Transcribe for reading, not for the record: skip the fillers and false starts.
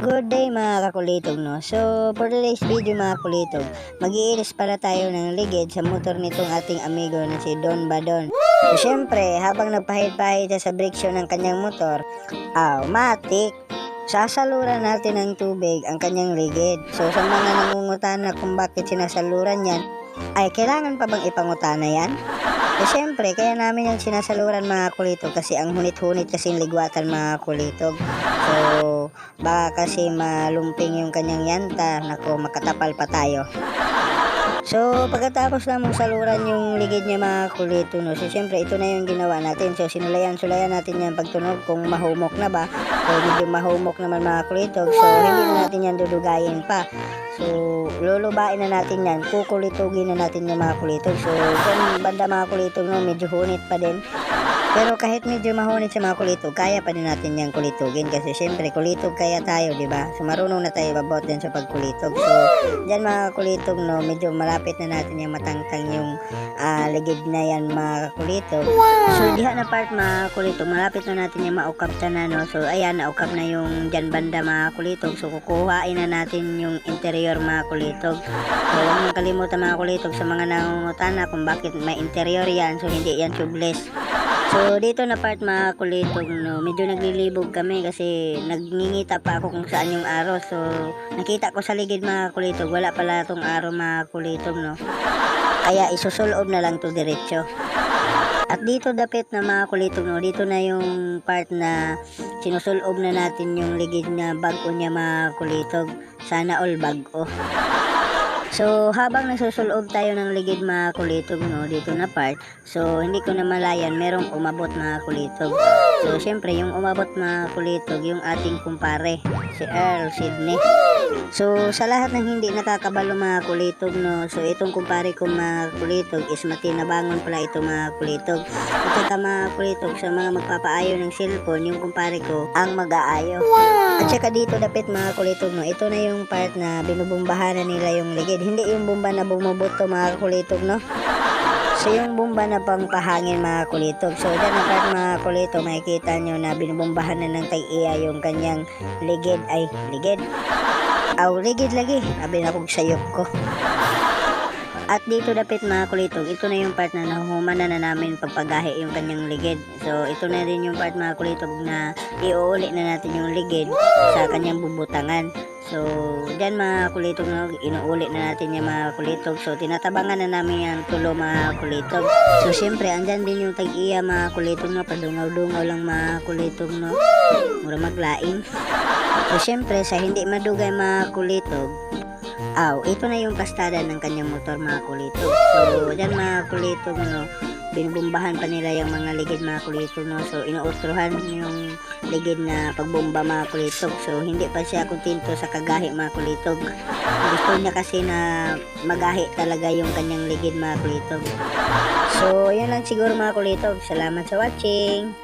Good day mga kakulitog, no? So, for today's video mga kulitog, mag-iilis pala tayo ng ligid sa motor nitong ating amigo na si Don Badon. So, syempre, habang nagpahid-pahid siya sa breaksyon ng kanyang motor, matik, sasaluran natin ng tubig ang kanyang ligid. So, sa mga nangungutana kung bakit sinasaluran yan, ay kailangan pa bang ipangutana yan? So, syempre, kaya namin yung sinasaluran mga kulitog kasi ang hunit-hunit kasing ligwatan mga kulitog. So, baka kasi malumping yung kanyang yanta. Nako, makatapal pa tayo. So, pagkatapos namang saluran yung ligid niya mga kulito, no? So, syempre, ito na yung ginawa natin. So, sulayan natin yan pagtunog kung mahumok na ba. So, medyo mahumok naman mga kulito. So, hindi na natin yan dudugayin pa. So, lulubain na natin yan. Kukulitugin na natin yung mga kulitog. So, dyan banda mga kulitog, no? Medyo hunit pa din. Pero kahit medyo mahunit sa mga kulitog, kaya pa din natin yung kulitugin kasi syempre kulitog kaya tayo, di ba? So marunong na tayo about din sa pagkulitog. So diyan mga kulitog, no, medyo malapit na natin yung matangtang yung ligid na yan mga kulitog. So diha na part mga kulitog, malapit na natin yung maukap na, no. So ayan, naukap na yung diyan banda mga kulitog. So kukuhain na natin yung interior mga kulitog. So huwag mong kalimutan mga kulitog sa mga nangungutana kung bakit may interior yan. So hindi yan tubeless. So dito na part mga kulitog, no, medyo naglilibog kami kasi nagngingita pa ako kung saan yung araw. So nakita ko sa ligid mga kulitog, wala pala tong araw mga kulitog, no. Kaya isusulob na lang to diretso. At dito dapit na mga kulitog, no, dito na yung part na sinusulob na natin yung ligid na bago niya mga kulitog. Sana all bago. So, habang nasusulob tayo ng ligid mga kulitog, no, dito na part, so, hindi ko na malayan, merong umabot mga kulitog. So, syempre, yung umabot mga kulitog, yung ating kumpare, si Earl Sydney. So, sa lahat ng hindi nakakabalo mga kulitog, no, so, itong kumpare ko mga kulitog is matinabangon pala ito mga kulitog. At saka mga kulitog, sa mga magpapaayo ng cellphone, yung kumpare ko, ang mag-aayo. At saka dito dapit mga kulitog, no, ito na yung part na binubumbahan na nila yung ligid. Hindi yung bomba na bumubuto mga kulitog, no. So yung bomba na pang pahangin mga kulitog. So dyan ang part mga kulitog, makikita nyo na binubumbahan na ng tag-iya yung kanyang ligid. Ay, ligid. Ligid lagi. Sabi na kong sayop ko. At dito dapit mga kulitog, ito na yung part na nahuhuman na namin pagpagahi yung kanyang ligid. So ito na rin yung part mga kulitog na iuuli na natin yung ligid sa kanyang bubutangan. So dyan mga kulitog, no, inuuli na natin yung mga kulitog. So tinatabangan na namin yung tulo mga kulitog. So syempre andyan din yung tag-iya mga kulitog, no, padungaw-dungaw lang mga kulitog, no, mura maglaing. So syempre sa hindi madugay mga kulitog, ito na yung pastada ng kanyang motor mga kulitog. So dyan mga kulitog, no, binubumbahan pa nila yung mga ligid mga kulitog, no. So inuustruhan yung ligid na pagbomba mga kulitog. So hindi pa siya kontento sa kagahi mga kulitog. Gusto niya kasi na magahi talaga yung kanyang ligid mga kulitog. So yun lang siguro mga kulitog. Salamat sa watching.